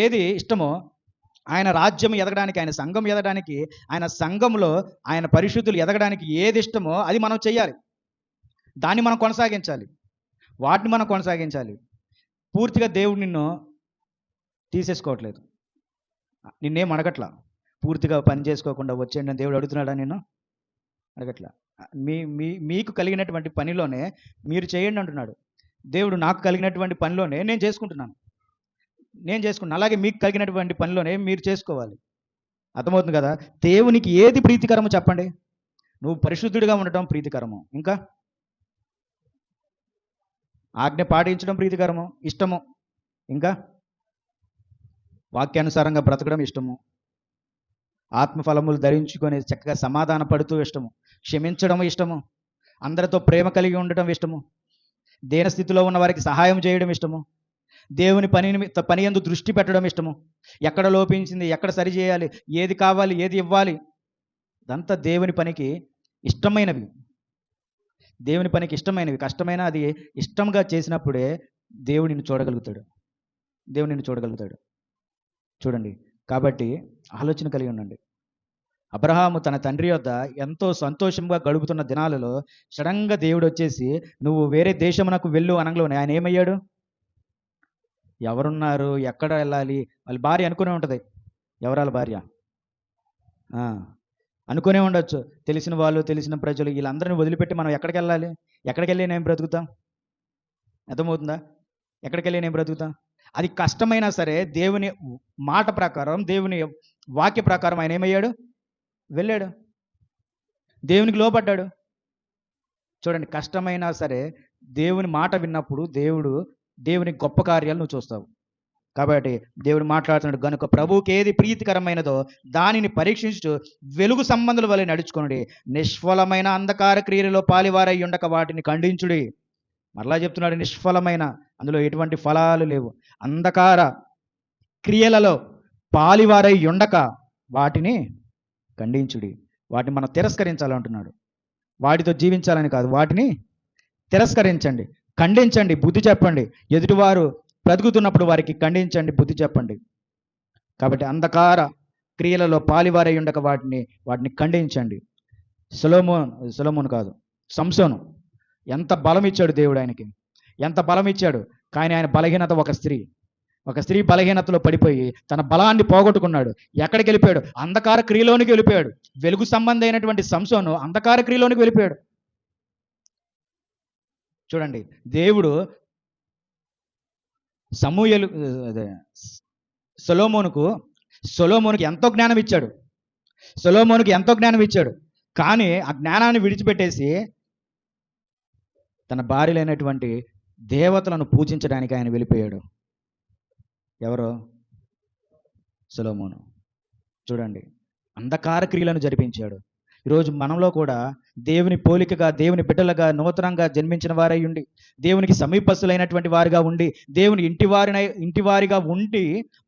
ఏది ఇష్టమో, ఆయన రాజ్యం ఎదగడానికి, ఆయన సంఘం ఎదగడానికి, ఆయన సంఘంలో ఆయన పరిశుద్ధులు ఎదగడానికి ఏది ఇష్టమో అది మనం చెయ్యాలి. దాన్ని మనం కొనసాగించాలి. వాటిని మనం కొనసాగించాలి. పూర్తిగా దేవుడు నిన్ను తీసేసుకోవట్లేదు, నిన్నేం అడగట్లా. పూర్తిగా పని చేసుకోకుండా వచ్చేయండి అని దేవుడు అడుగుతున్నాడా? నేను అడగట్లా. మీకు కలిగినటువంటి పనిలోనే మీరు చేయండి అంటున్నాడు దేవుడు. నాకు కలిగినటువంటి పనిలోనే నేను చేసుకుంటున్నాను. అలాగే మీకు కలిగినటువంటి పనిలోనే మీరు చేసుకోవాలి. అర్థమవుతుంది కదా? దేవునికి ఏది ప్రీతికరమో చెప్పండి. నువ్వు పరిశుద్ధుడిగా ఉండటం ప్రీతికరము, ఇంకా ఆజ్ఞ పాటించడం ప్రీతికరము, ఇష్టము, ఇంకా వాక్యానుసారంగా బ్రతకడం ఇష్టము, ఆత్మఫలములు ధరించుకొని చక్కగా సమాధాన పడుతూ ఇష్టము, క్షమించడం ఇష్టము, అందరితో ప్రేమ కలిగి ఉండటం ఇష్టము, దేన స్థితిలో ఉన్న వారికి సహాయం చేయడం ఇష్టము, దేవుని పని యందు దృష్టి పెట్టడం ఇష్టము, ఎక్కడ లోపించింది, ఎక్కడ సరి చేయాలి, ఏది కావాలి, ఏది ఇవ్వాలి, ఇదంతా దేవుని పనికి ఇష్టమైనవి. దేవుని పనికి ఇష్టమైనవి. కష్టమైన అది ఇష్టంగా చేసినప్పుడే దేవుడు నిన్ను చూడగలుగుతాడు. చూడండి, కాబట్టి ఆలోచన కలిగి ఉండండి. అబ్రహాము తన తండ్రి యొద్ద ఎంతో సంతోషంగా గడుపుతున్న దినాలలో సడన్గా దేవుడు వచ్చేసి నువ్వు వేరే దేశమునకు వెళ్ళు అనగానే ఆయన ఏమయ్యాడు? ఎవరున్నారు, ఎక్కడ వెళ్ళాలి, వాళ్ళ భార్య అనుకునే ఉంటుంది. ఎవరాల భార్య అనుకునే ఉండొచ్చు. తెలిసిన వాళ్ళు, తెలిసిన ప్రజలు, వీళ్ళందరినీ వదిలిపెట్టి మనం ఎక్కడికి వెళ్ళాలి? ఎక్కడికి వెళ్ళి నేను బ్రతుకుతాం? అర్థమవుతుందా? ఎక్కడికి వెళ్ళి నేను బ్రతుకుతాం? అది కష్టమైనా సరే దేవుని మాట ప్రకారం, దేవుని వాక్య ప్రకారం ఆయన ఏమయ్యాడు? వెళ్ళాడు, దేవునికి లోపడ్డాడు. చూడండి, కష్టమైనా సరే దేవుని మాట విన్నప్పుడు దేవుని గొప్ప కార్యాలు నువ్వు చూస్తావు. కాబట్టి దేవుడు మాట్లాడుతున్నాడు, గనుక ప్రభువుకి ఏది ప్రీతికరమైనదో దానిని పరీక్షించు వెలుగు సంబంధుల వలె నడుచుకోండి, నిష్ఫలమైన అంధకార క్రియలలో పాలివారై ఉండక వాటిని ఖండించుడి. మరలా చెప్తున్నాడు, నిష్ఫలమైన, అందులో ఎటువంటి ఫలాలు లేవు, అంధకార క్రియలలో పాలివారై ఉండక వాటిని ఖండించుడి. వాటిని మనం తిరస్కరించాలంటున్నాడు. వాటితో జీవించాలని కాదు, వాటిని తిరస్కరించండి, ఖండించండి, బుద్ధి చెప్పండి. ఎదుటివారు బ్రతుకుతున్నప్పుడు వారికి ఖండించండి, బుద్ధి చెప్పండి. కాబట్టి అంధకార క్రియలలో పాలివారై ఉండక వాటిని ఖండించండి. సొలొమోను కాదు, సంసోను. ఎంత బలం ఇచ్చాడు దేవుడు ఆయనకి, ఎంత బలం ఇచ్చాడు. కానీ ఆయన బలహీనత, ఒక స్త్రీ బలహీనతలో పడిపోయి తన బలాన్ని పోగొట్టుకున్నాడు. ఎక్కడికి వెళ్ళిపోయాడు? అంధకార క్రియలోనికి వెళ్ళిపోయాడు. వెలుగు సంబంధమైనటువంటి సంసోను అంధకార క్రియలోనికి వెళ్ళిపోయాడు. చూడండి, దేవుడు సొలొమోనుకి ఎంతో జ్ఞానం ఇచ్చాడు. కానీ ఆ జ్ఞానాన్ని విడిచిపెట్టేసి తన భార్యలైనటువంటి దేవతలను పూజించడానికి ఆయన వెళ్ళిపోయాడు. ఎవరో సొలొమోను. చూడండి, అంధకార క్రియలను జరిపించాడు. ఈరోజు మనలో కూడా దేవుని పోలికగా, దేవుని బిడ్డలుగా, నూతనంగా జన్మించిన వారై ఉండి, దేవునికి సమీపస్తులైనటువంటి వారిగా ఉండి, దేవుని ఇంటివారిగా ఉండి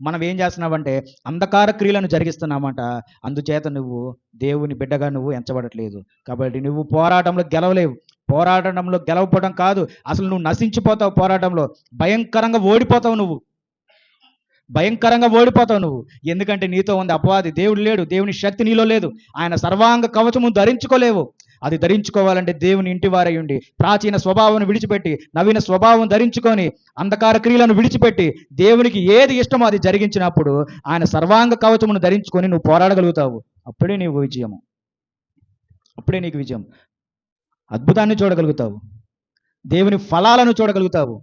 మనం ఏం చేస్తున్నామంటే అంధకార క్రియలను జరిగిస్తున్నామంట. అందుచేత నువ్వు దేవుని బిడ్డగా నువ్వు ఎంచబడట్లేదు. కాబట్టి నువ్వు పోరాటంలో గెలవలేవు. పోరాటంలో గెలవపోవడం కాదు, అసలు నువ్వు నశించిపోతావు. పోరాటంలో భయంకరంగా ఓడిపోతావు. భయంకరంగా ఓడిపోతావు నువ్వు. ఎందుకంటే నీతో ఉంది అపవాది. దేవుడు లేడు, దేవుని శక్తి నీలో లేదు. ఆయన సర్వాంగ కవచము ధరించుకోలేవు. అది ధరించుకోవాలంటే దేవుని ఇంటి వారై ఉండి, ప్రాచీన స్వభావం విడిచిపెట్టి నవీన స్వభావం ధరించుకొని, అంధకార క్రియలను విడిచిపెట్టి దేవునికి ఏది ఇష్టమో అది జరిగించినప్పుడు ఆయన సర్వాంగ కవచమును ధరించుకొని నువ్వు పోరాడగలుగుతావు. అప్పుడే నీకు విజయము. అప్పుడే నీకు విజయం. అద్భుతాన్ని చూడగలుగుతావు, దేవుని ఫలాలను చూడగలుగుతావు.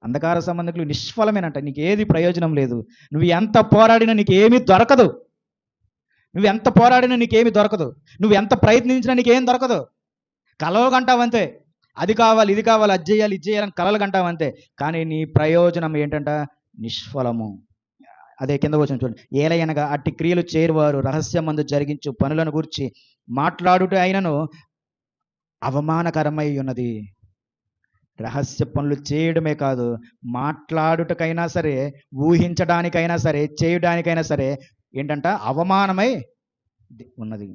అంధకార సంబంధికులు నిష్ఫలమేనంట. నీకు ఏది ప్రయోజనం లేదు. నువ్వు ఎంత పోరాడినా నీకేమీ దొరకదు. నువ్వు ఎంత ప్రయత్నించినా నీకేం దొరకదు. కలలు కంటావంతే. అది కావాలి, ఇది కావాలి, అది చేయాలి, ఇది చేయాలని కలలు కంటావంతే. కానీ నీ ప్రయోజనం ఏంటంట? నిష్ఫలము. అదే కింద వచ్చిన చూడండి. ఏలయనగా అట్టి క్రియలు చేరువారు రహస్యమందు జరిగించు పనులను గురించి మాట్లాడుట అయినను అవమానకరమై ఉన్నది. రహస్య పనులు చేయడమే కాదు, మాట్లాడుటకైనా సరే, ఊహించడానికైనా సరే, చేయడానికైనా సరే ఏంటంట? అవమానమై ఉన్నది.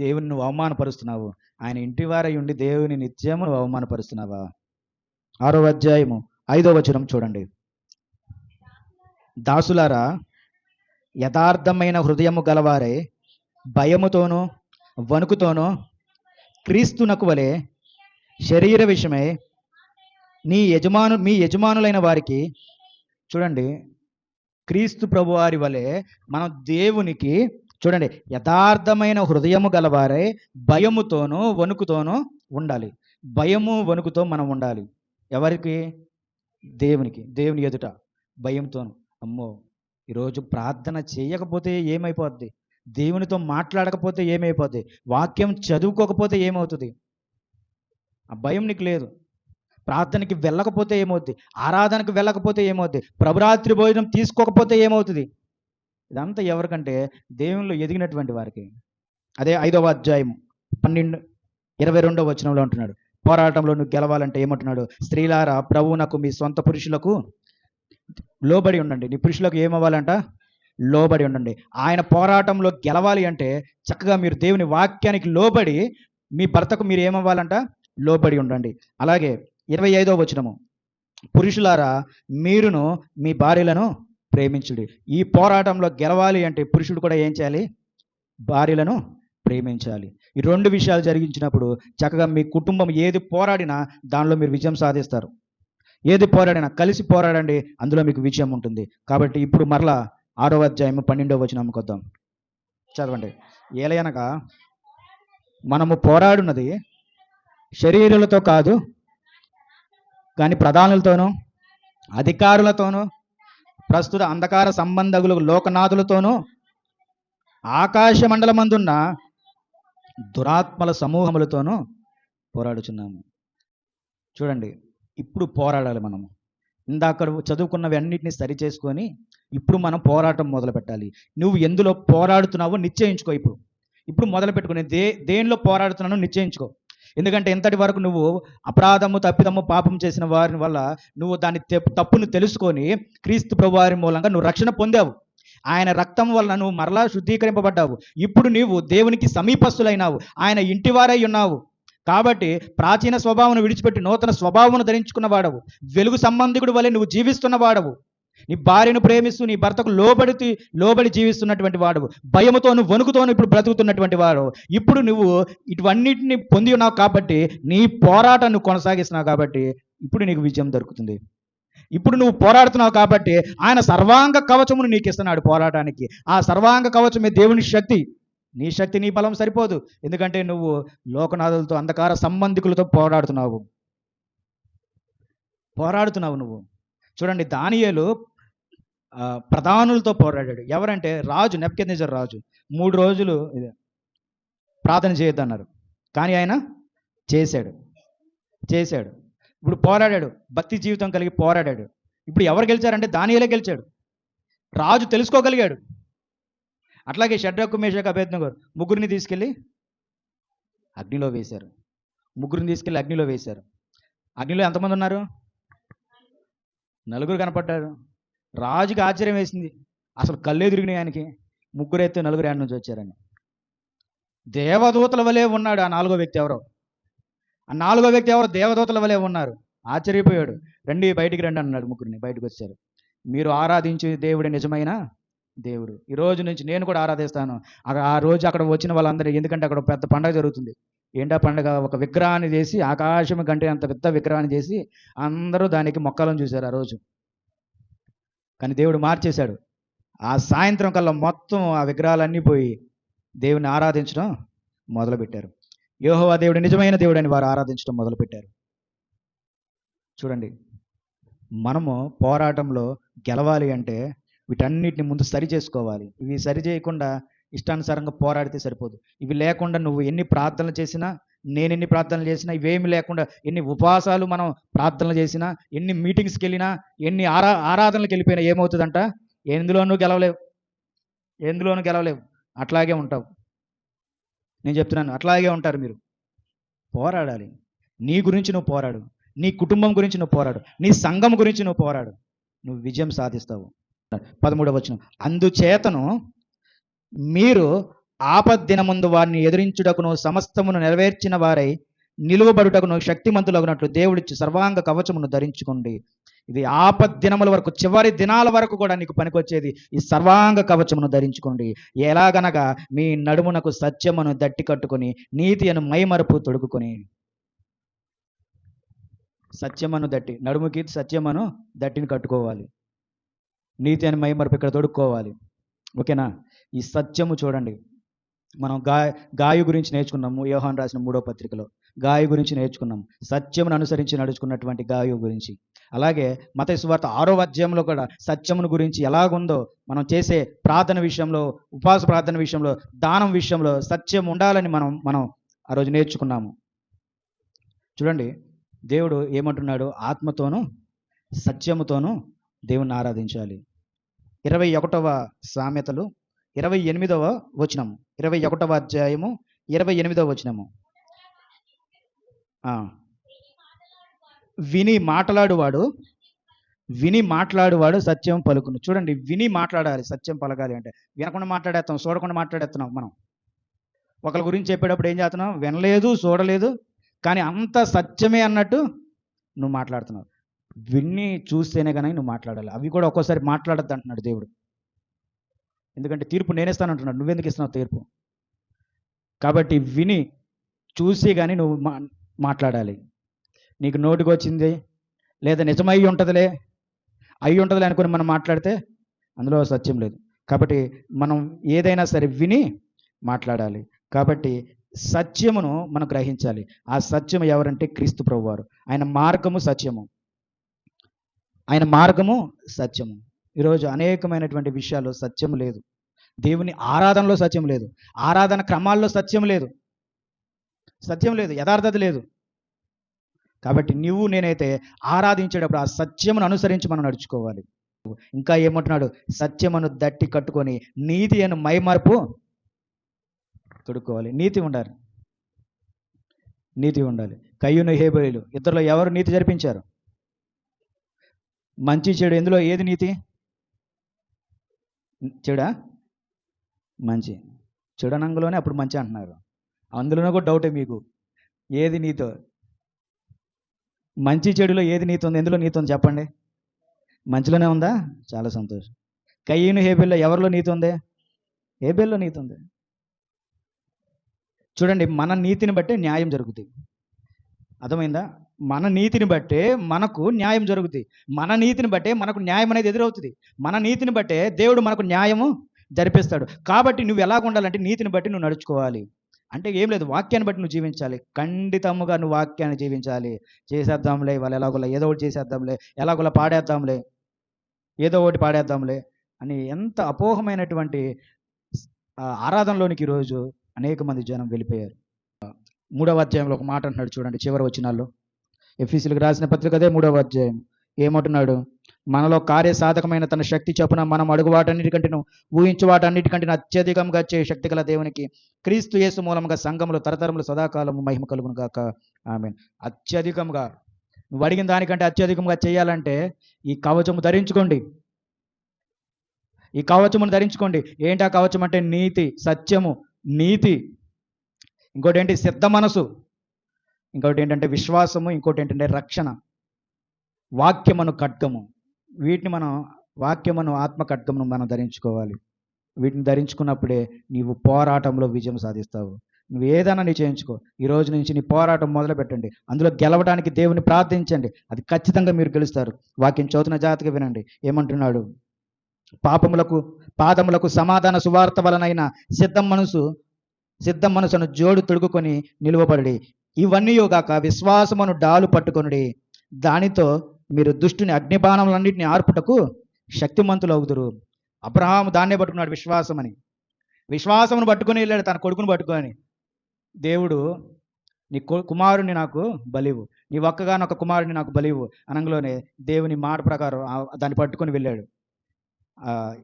దేవుని నువ్వు అవమానపరుస్తున్నావు. ఆయన ఇంటి వారై ఉండి దేవుని నిత్యము నువ్వు అవమానపరుస్తున్నావా? 6వ అధ్యాయము 5వ వచనం చూడండి. దాసులారా, యథార్థమైన హృదయము గలవారే భయముతోనూ వణుకుతోనూ క్రీస్తునకు వలె శరీర విషయమై మీ యజమానులైన వారికి, చూడండి, క్రీస్తు ప్రభు వారి వలె మనం దేవునికి, చూడండి, యథార్థమైన హృదయము గలవారే భయముతోనూ వణుకుతోనూ ఉండాలి. భయము వణుకుతో మనం ఉండాలి. ఎవరికి? దేవునికి. దేవుని ఎదుట భయంతోను. అమ్మో, ఈరోజు ప్రార్థన చేయకపోతే ఏమైపోద్ది? దేవునితో మాట్లాడకపోతే ఏమైపోద్ది? వాక్యం చదువుకోకపోతే ఏమవుతుంది? ఆ భయం నీకు లేదు. ప్రార్థనకి వెళ్ళకపోతే ఏమవుద్ది? ఆరాధనకు వెళ్ళకపోతే ఏమవుద్ది? ప్రభురాత్రి భోజనం తీసుకోకపోతే ఏమవుతుంది? ఇదంతా ఎవరికంటే దేవునిలో ఎదిగినటువంటి వారికి. అదే 5వ అధ్యాయం 22వ వచనంలో అంటున్నాడు, పోరాటంలో నువ్వు గెలవాలంటే ఏమంటున్నాడు? స్త్రీలారా, ప్రభువునకు మీ సొంత పురుషులకు లోబడి ఉండండి. నీ పురుషులకు ఏమవ్వాలంట? లోబడి ఉండండి. ఆయన పోరాటంలో గెలవాలి అంటే చక్కగా మీరు దేవుని వాక్యానికి లోబడి మీ భర్తకు మీరు ఏమవ్వాలంట? లోబడి ఉండండి. అలాగే 25వ వచనము, పురుషులారా, మీరును మీ భార్యలను ప్రేమించుడి. ఈ పోరాటంలో గెలవాలి అంటే పురుషుడు కూడా ఏం చేయాలి? భార్యలను ప్రేమించాలి. ఈ 2 విషయాలు జరిగించినప్పుడు చక్కగా మీ కుటుంబం ఏది పోరాడినా దానిలో మీరు విజయం సాధిస్తారు. ఏది పోరాడినా కలిసి పోరాడండి, అందులో మీకు విజయం ఉంటుంది. కాబట్టి ఇప్పుడు మరలా 6వ అధ్యాయం 12వ వచనంకి వద్దాం. చదవండి. ఏలయనగా మనము పోరాడున్నది శరీరులతో కాదు, కానీ ప్రధానులతోనూ అధికారులతోనూ ప్రస్తుత అంధకార సంబంధులు లోకనాథులతోనూ ఆకాశ మండలమందున్న దురాత్మల సమూహములతోనూ పోరాడుచున్నాము. చూడండి, ఇప్పుడు పోరాడాలి మనము. ఇందాక చదువుకున్నవి అన్నిటిని సరి చేసుకొని ఇప్పుడు మనం పోరాటం మొదలు పెట్టాలి. నువ్వు ఎందులో పోరాడుతున్నావో నిశ్చయించుకో. ఇప్పుడు మొదలు పెట్టుకుని దేనిలో పోరాడుతున్నానో నిశ్చయించుకో. ఎందుకంటే ఇంతటి వరకు నువ్వు అపరాధము, తప్పిదము, పాపం చేసిన వారి వల్ల నువ్వు దాని తప్పును తెలుసుకొని క్రీస్తు ప్రభు వారి మూలంగా నువ్వు రక్షణ పొందావు. ఆయన రక్తం వలన నువ్వు మరలా శుద్ధీకరింపబడ్డావు. ఇప్పుడు నీవు దేవునికి సమీపస్తులైనావు, ఆయన ఇంటివారై ఉన్నావు. కాబట్టి ప్రాచీన స్వభావం విడిచిపెట్టి నూతన స్వభావం ధరించుకున్న వాడవు. వెలుగు సంబంధికుడు వలె నువ్వు జీవిస్తున్న వాడవు. నీ భార్యను ప్రేమిస్తూ నీ భర్తకు లోబడి జీవిస్తున్నటువంటి వాడవు. భయముతోను వణుకుతోను ఇప్పుడు బ్రతుకుతున్నటువంటి వాడు. ఇప్పుడు నువ్వు ఇటువన్నిటిని పొంది ఉన్నావు కాబట్టి, నీ పోరాటాన్ని కొనసాగిస్తున్నావు కాబట్టి ఇప్పుడు నీకు విజయం దొరుకుతుంది. ఇప్పుడు నువ్వు పోరాడుతున్నావు కాబట్టి ఆయన సర్వాంగ కవచమును నీకు ఇస్తున్నాడు పోరాటానికి. ఆ సర్వాంగ కవచమే దేవుని శక్తి. నీ శక్తి, నీ బలం సరిపోదు. ఎందుకంటే నువ్వు లోకనాథులతో, అంధకార సంబంధికులతో పోరాడుతున్నావు నువ్వు. చూడండి, దానియేలు ప్రధానులతో పోరాడాడు. ఎవరంటే రాజు నెబుకద్నెజర్ రాజు 3 రోజులు ప్రార్థన చేయొద్దన్నారు, కానీ ఆయన చేశాడు. ఇప్పుడు పోరాడాడు, భక్తి జీవితం కలిగి పోరాడాడు. ఇప్పుడు ఎవరు గెలిచారంటే దానియేలే గెలిచాడు. రాజు తెలుసుకోగలిగాడు. అట్లాగే షడ్రకు మేషకు అబేద్నెగో ముగ్గురిని తీసుకెళ్ళి అగ్నిలో వేశారు. అగ్నిలో వేశారు. అగ్నిలో ఎంతమంది ఉన్నారు? నలుగురు కనపడ్డారు. రాజుకి ఆశ్చర్యం వేసింది. అసలు కళ్ళే తిరిగినాయి ఆయనకి. ముగ్గురు అయితే నలుగురు ఏడు నుంచి వచ్చారని. దేవదూతల వలె ఉన్నాడు ఆ నాలుగో వ్యక్తి ఎవరో. దేవదూతల వలె ఉన్నారు. ఆశ్చర్యపోయాడు. రండి బయటికి రండి అన్నాడు. ముగ్గురిని బయటకు వచ్చారు. మీరు ఆరాధించే దేవుడే నిజమైన దేవుడు. ఈ రోజు నుంచి నేను కూడా ఆరాధిస్తాను. ఆ రోజు అక్కడ వచ్చిన వాళ్ళందరూ, ఎందుకంటే అక్కడ పెద్ద పండగ జరుగుతుంది. ఏంటా పండగ? ఒక విగ్రహాన్ని చేసి, ఆకాశం కంటే అంత పెద్ద విగ్రహాన్ని చేసి అందరూ దానికి మొక్కలను చూశారు ఆ రోజు. కానీ దేవుడు మార్చేశాడు. ఆ సాయంత్రం కల్లా మొత్తం ఆ విగ్రహాలన్నీ పోయి దేవుని ఆరాధించడం మొదలుపెట్టారు. యెహోవా దేవుడు నిజమైన దేవుడు అని వారు ఆరాధించడం మొదలుపెట్టారు. చూడండి, మనము పోరాటంలో గెలవాలి అంటే వీటన్నిటిని ముందు సరి చేసుకోవాలి. ఇవి సరి చేయకుండా ఇష్టానుసారంగా పోరాడితే సరిపోదు. ఇవి లేకుండా నువ్వు ఎన్ని ప్రార్థనలు చేసినా, నేను ఎన్ని ప్రార్థనలు చేసినా, ఇవేమి లేకుండా ఎన్ని ఉపవాసాలు మనం ప్రార్థనలు చేసినా, ఎన్ని మీటింగ్స్కి వెళ్ళినా, ఎన్ని ఆరాధనలకు వెళ్ళిపోయినా ఏమవుతుందంట? ఎందులోనూ గెలవలేవు. అట్లాగే ఉంటావు. నేను చెప్తున్నాను, అట్లాగే ఉంటారు మీరు. పోరాడాలి. నీ గురించి నువ్వు పోరాడు. నీ కుటుంబం గురించి నువ్వు పోరాడు. నీ సంఘం గురించి నువ్వు పోరాడు. నువ్వు విజయం సాధిస్తావు. 13వ వచనం, అందుచేతను మీరు ఆపద్దినమందు వారిని ఎదిరించుటకును సమస్తమును నెరవేర్చిన వారై నిలువబడుటకును శక్తిమంతులగునట్లు దేవుడిచ్చి సర్వాంగ కవచమును ధరించుకోండి. ఇది ఆపద్దినముల వరకు, చివరి దినాల వరకు కూడా నీకు పనికొచ్చేది ఈ సర్వాంగ కవచమును ధరించుకోండి. ఎలాగనగా మీ నడుమునకు సత్యమును దట్టి కట్టుకొని నీతి అను మైమరుపు తొడుగుకొని. సత్యమను దట్టి, నడుముకి సత్యమను దట్టిని కట్టుకోవాలి. నీతి అని మైమరుపు ఇక్కడ తొడుక్కోవాలి. ఓకేనా? ఈ సత్యము చూడండి, మనం గాయు గురించి నేర్చుకున్నాము. యోహాను రాసిన 3వ పత్రికలో గాయు గురించి నేర్చుకున్నాము. సత్యమును అనుసరించి నడుచుకున్నటువంటి గాయు గురించి. అలాగే మత్తయి సువార్త 6వ అధ్యాయంలో కూడా సత్యమును గురించి ఎలాగుందో, మనం చేసే ప్రార్థన విషయంలో, ఉపవాస ప్రార్థన విషయంలో, దానం విషయంలో సత్యం ఉండాలని మనం ఆ రోజు నేర్చుకున్నాము. చూడండి, దేవుడు ఏమంటున్నాడు? ఆత్మతోనూ సత్యముతోనూ దేవుణ్ణి ఆరాధించాలి. 21వ సామెతలు 28వ వచనము, 21వ అధ్యాయము 28వ వచనము. విని మాట్లాడువాడు సత్యం పలుకును. చూడండి, విని మాట్లాడాలి, సత్యం పలకాలి అంటే. వినకుండా మాట్లాడేస్తాం, చూడకుండా మాట్లాడేస్తున్నాం. మనం ఒకరి గురించి చెప్పేటప్పుడు ఏం చేస్తున్నాం? వినలేదు, చూడలేదు, కానీ అంత సత్యమే అన్నట్టు నువ్వు మాట్లాడుతున్నావు. విన్ని చూస్తేనే కానీ నువ్వు మాట్లాడాలి. అవి కూడా ఒక్కోసారి మాట్లాడద్దు అంటున్నాడు దేవుడు. ఎందుకంటే తీర్పు నేనేస్తానంటున్నాడు. నువ్వెందుకు ఇస్తున్నావు తీర్పు? కాబట్టి విని చూసి కానీ నువ్వు మాట్లాడాలి. నీకు నోటికి వచ్చింది లేదా నిజమై ఉంటుందిలే అనుకుని మనం మాట్లాడితే అందులో సత్యం లేదు. కాబట్టి మనం ఏదైనా సరే విని మాట్లాడాలి. కాబట్టి సత్యమును మనం గ్రహించాలి. ఆ సత్యము ఎవరంటే క్రీస్తు ప్రభువారు. ఆయన మార్గము సత్యము. ఈరోజు అనేకమైనటువంటి విషయాల్లో సత్యం లేదు. దేవుని ఆరాధనలో సత్యం లేదు. ఆరాధన క్రమాల్లో సత్యం లేదు. యథార్థత లేదు. కాబట్టి నువ్వు నేనైతే ఆరాధించేటప్పుడు ఆ సత్యమును అనుసరించి మనం నడుచుకోవాలి. ఇంకా ఏమంటున్నాడు? సత్యమును దట్టి కట్టుకొని నీతి అను మైమరుపు తొడుక్కోవాలి. నీతి ఉండాలి. కయ్యూను హేబేలు ఇద్దరిలో ఎవరు నీతి జరిపించారు? మంచి చెడు, ఎందులో ఏది నీతి? చెడా? మంచి. చెడనంగులోనే అప్పుడు మంచి అంటున్నారు. అందులోనే కూడా డౌటే మీకు, ఏది నీతో? మంచి చెడులో ఏది నీతి ఉంది? ఎందులో నీతి ఉంది చెప్పండి? మంచిలోనే ఉందా? చాలా సంతోషం. కయ్యూను హేబేల్లో ఎవరిలో నీతి ఉంది? హేబేల్లో నీతి ఉంది. చూడండి, మన నీతిని బట్టే న్యాయం జరుగుతుంది. అర్థమైందా? మన నీతిని బట్టే మనకు న్యాయం జరుగుతుంది. మన నీతిని బట్టే మనకు న్యాయం అనేది ఎదురవుతుంది. మన నీతిని బట్టే దేవుడు మనకు న్యాయము జరిపిస్తాడు. కాబట్టి నువ్వు ఎలాగ ఉండాలంటే నీతిని బట్టి నువ్వు నడుచుకోవాలి. అంటే ఏం లేదు, వాక్యాన్ని బట్టి నువ్వు జీవించాలి. ఖండితముగా నువ్వు వాక్యాన్ని జీవించాలి. చేసేద్దాంలే, వాళ్ళు ఎలాగోలా ఏదో ఒకటి చేసేద్దాంలే, ఎలాగోలా పాడేద్దాంలే, ఏదో ఒకటి పాడేద్దాంలే అని ఎంత అపోహమైనటువంటి ఆరాధనలోనికి ఈరోజు అనేక మంది జనం వెళ్ళిపోయారు. 3వ అధ్యాయంలో ఒక మాట అంటున్నాడు చూడండి, చివరి వచనాల్లో. ఎఫెసీయులకు రాసిన పత్రిక అదే 3వ అధ్యాయం. ఏమంటున్నాడు? మనలో కార్యసాధకమైన తన శక్తి చొప్పున మనం అడుగు వాటన్నిటికంటే ఊహించు వాటన్నిటికంటే అత్యధికంగా చేయ శక్తి గల దేవునికి క్రీస్తు యేసు మూలంగా సంఘములు తరతరములు సదాకాలము మహిమ కలుగును గాక. ఆమేన్. అత్యధికంగా నువ్వు అడిగిన దానికంటే అత్యధికంగా చేయాలంటే ఈ కవచము ధరించుకోండి. ఈ కవచమును ధరించుకోండి. ఏంటి ఆ కవచం అంటే? నీతి, సత్యము, నీతి. ఇంకోటి ఏంటి? సిద్ధ మనసు. ఇంకోటి ఏంటంటే విశ్వాసము. ఇంకోటి ఏంటంటే రక్షణ. వాక్యమును ఖడ్గము. వాక్యమును ఆత్మ ఖడ్గమును మనం ధరించుకోవాలి. వీటిని ధరించుకున్నప్పుడే నీవు పోరాటంలో విజయం సాధిస్తావు. నువ్వు ఏదైనా నీ చేయించుకో. ఈ రోజు నుంచి నీ పోరాటం మొదలు పెట్టండి. అందులో గెలవడానికి దేవుని ప్రార్థించండి. అది ఖచ్చితంగా మీరు గెలుస్తారు. వాక్యం చదువుతున్న జాగ్రత్తగా వినండి. ఏమంటున్నాడు? పాదములకు సమాధాన సువార్త వలనైన సిద్ధ మనసును జోడు తొడుగుకొని నిలువబడి ఇవన్నీ గాక విశ్వాసమును డాలు పట్టుకొనుడి. దానితో మీరు దుష్టుని అగ్నిబాణములన్నింటినీ ఆర్పుటకు శక్తిమంతులు అవుదురు. అబ్రహాము దాన్నే పట్టుకున్నాడు, విశ్వాసం అని. విశ్వాసమును పట్టుకొని వెళ్ళాడు, తన కొడుకును పట్టుకొని. దేవుడు, నీ కుమారుని నాకు బలివు, నీ ఒక్కగానొక్క కుమారుని నాకు బలివు అనంలోనే దేవుని మాట ప్రకారం దాన్ని పట్టుకొని వెళ్ళాడు.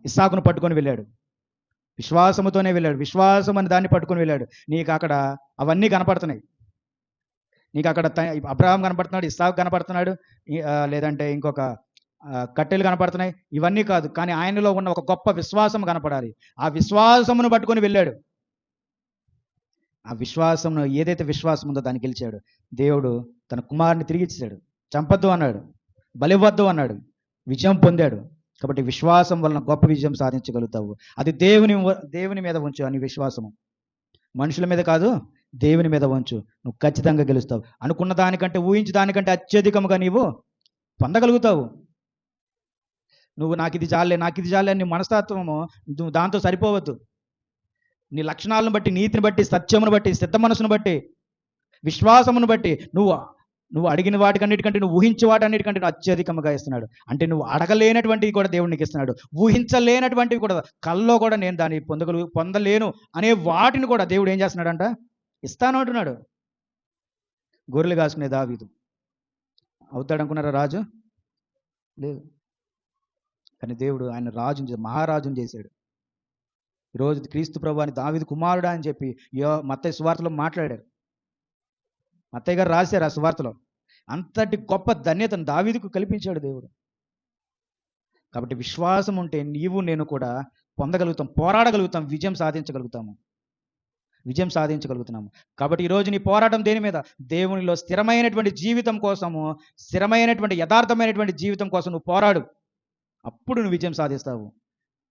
ఇస్సాకును పట్టుకొని వెళ్ళాడు. విశ్వాసముతోనే వెళ్ళాడు. విశ్వాసం అని దాన్ని పట్టుకొని వెళ్ళాడు. నీకు అక్కడ అవన్నీ కనపడుతున్నాయి. నీకు అక్కడ అబ్రహాం కనపడుతున్నాడు, ఇస్సాకు కనపడుతున్నాడు, లేదంటే ఇంకొక కట్టెలు కనపడుతున్నాయి. ఇవన్నీ కాదు, కానీ ఆయనలో ఉన్న ఒక గొప్ప విశ్వాసం కనపడాలి. ఆ విశ్వాసమును పట్టుకొని వెళ్ళాడు. ఆ విశ్వాసమును, ఏదైతే విశ్వాసం ఉందో దాన్ని గెలిచాడు. దేవుడు తన కుమారుని తిరిగి ఇచ్చాడు. చంపద్దు అన్నాడు, బలివ్వద్దు అన్నాడు, విజయం పొందాడు. కాబట్టి విశ్వాసం వలన గొప్ప విజయం సాధించగలుగుతావు. అది దేవుని మీద ఉంచు అని విశ్వాసము. మనుషుల మీద కాదు, దేవుని మీద ఉంచు. నువ్వు ఖచ్చితంగా గెలుస్తావు. అనుకున్న దానికంటే, ఊహించు దానికంటే అత్యధికముగా నీవు పొందగలుగుతావు. నువ్వు నాకు ఇది చాలే అని నీ మనస్తత్వము, నువ్వు దాంతో సరిపోవద్దు. నీ లక్షణాలను బట్టి, నీతిని బట్టి, సత్యమును బట్టి, సిద్ధ మనసును బట్టి, విశ్వాసమును బట్టి నువ్వు అడిగిన వాటికన్నిటికంటే, నువ్వు ఊహించే వాటన్నిటికంటే అత్యధికంగా ఇస్తున్నాడు. అంటే నువ్వు అడగలేనటువంటివి కూడా దేవుడు నీకు ఇస్తున్నాడు. ఊహించలేనటువంటివి కూడా, కల్లో కూడా నేను దాన్ని పొందలేను అనే వాటిని కూడా దేవుడు ఏం చేస్తున్నాడంట? ఇస్తాను అంటున్నాడు. గొర్రెలు కాసుకునే దావీదు అవుతాడు అనుకున్నారా రాజు? లేదు. కానీ దేవుడు ఆయన రాజుని, మహారాజుని చేశాడు. ఈరోజు క్రీస్తు ప్రభు అని దావీదు కుమారుడా అని చెప్పి మత్తయి సువార్తలో మాట్లాడారు. మత్తయి గారు రాశారు ఆ సువార్తలో. అంతటి గొప్ప ధన్యతను దావీదుకు కల్పించాడు దేవుడు. కాబట్టి విశ్వాసం ఉంటే నీవు నేను కూడా పొందగలుగుతాం, పోరాడగలుగుతాం, విజయం సాధించగలుగుతున్నాము. కాబట్టి ఈరోజు నీ పోరాటం దేని మీద? దేవునిలో స్థిరమైనటువంటి జీవితం కోసము, స్థిరమైనటువంటి యథార్థమైనటువంటి జీవితం కోసం నువ్వు పోరాడు. అప్పుడు నువ్వు విజయం సాధిస్తావు.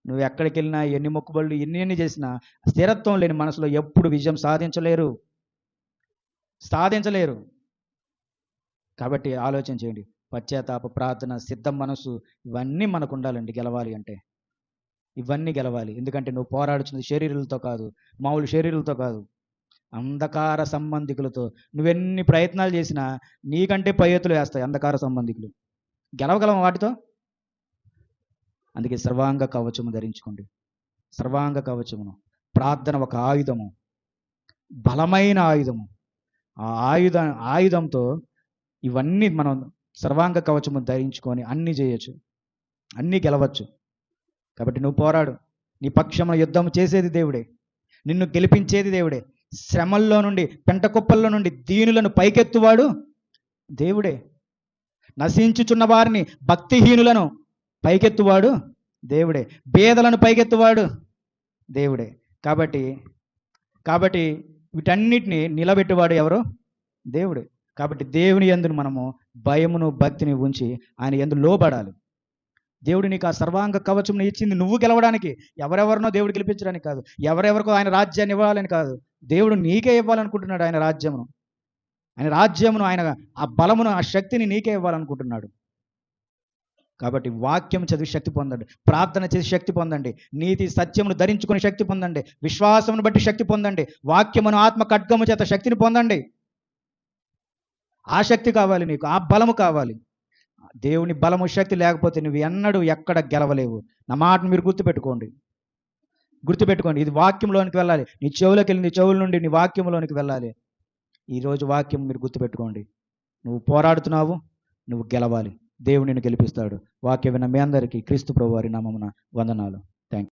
నువ్వు ఎక్కడికి వెళ్ళినా, ఎన్ని మొక్కుబళ్ళు, ఎన్ని చేసినా స్థిరత్వం లేని మనసులో ఎప్పుడు విజయం సాధించలేరు. కాబట్టి ఆలోచన చేయండి. పశ్చాత్తాప, ప్రార్థన, సిద్ధం మనసు, ఇవన్నీ మనకు ఉండాలండి గెలవాలి అంటే. ఇవన్నీ గెలవాలి. ఎందుకంటే నువ్వు పోరాడుతున్నది శరీరాలతో కాదు, మామూలు శరీరాలతో కాదు, అంధకార సంబంధికులతో. నువ్వెన్ని ప్రయత్నాలు చేసినా నీకంటే పై ఎత్తులు వేస్తాయి అంధకార సంబంధికులు. గెలవగలం వాటితో. అందుకే సర్వాంగ కవచము ధరించుకోండి. సర్వాంగ కవచమును, ప్రార్థన ఒక ఆయుధము, బలమైన ఆయుధము. ఆ ఆయుధంతో ఇవన్నీ మనం సర్వాంగ కవచము ధరించుకొని అన్నీ చేయొచ్చు, అన్నీ గెలవచ్చు. కాబట్టి నువ్వు పోరాడు. నీ పక్షమున యుద్ధం చేసేది దేవుడే, నిన్ను గెలిపించేది దేవుడే. శ్రమల్లో నుండి, పెంటకుప్పల్లో నుండి దీనులను పైకెత్తువాడు దేవుడే. నశించుచున్న వారిని, భక్తిహీనులను పైకెత్తువాడు దేవుడే. పేదలను పైకెత్తువాడు దేవుడే. కాబట్టి వీటన్నిటిని నిలబెట్టువాడు ఎవరు? దేవుడే. కాబట్టి దేవుని యందు మనము భయమును, భక్తిని ఉంచి ఆయన యందు లోబడాలి. దేవుడు నీకు ఆ సర్వాంగ కవచమును ఇచ్చింది నువ్వు గెలవడానికి. ఎవరెవరినో దేవుడు గెలిపించడానికి కాదు, ఎవరెవరికో ఆయన రాజ్యాన్ని ఇవ్వాలని కాదు. దేవుడు నీకే ఇవ్వాలనుకుంటున్నాడు. ఆయన రాజ్యమును, ఆయన ఆ బలమును, ఆ శక్తిని నీకే ఇవ్వాలనుకుంటున్నాడు. కాబట్టి వాక్యం చదివి శక్తి పొందండి, ప్రార్థన చేసి శక్తి పొందండి, నీతి సత్యమును ధరించుకుని శక్తి పొందండి, విశ్వాసమును బట్టి శక్తి పొందండి, వాక్యమును ఆత్మ ఖడ్గము చేత శక్తిని పొందండి. ఆ శక్తి కావాలి నీకు, ఆ బలము కావాలి. దేవుని బలము, శక్తి లేకపోతే నువ్వు ఎన్నడూ ఎక్కడ గెలవలేవు. నా మాటను మీరు గుర్తుపెట్టుకోండి. ఇది వాక్యంలోనికి వెళ్ళాలి. నీ చెవులోకి వెళ్ళి, నీ చెవుల నుండి నీ వాక్యంలోనికి వెళ్ళాలి. ఈరోజు వాక్యం మీరు గుర్తుపెట్టుకోండి. నువ్వు పోరాడుతున్నావు, నువ్వు గెలవాలి. దేవుడు నిన్ను గెలిపిస్తాడు. వాక్యం విన్న మీ అందరికీ క్రీస్తు ప్రభు వారి నామమున వందనాలు. థ్యాంక్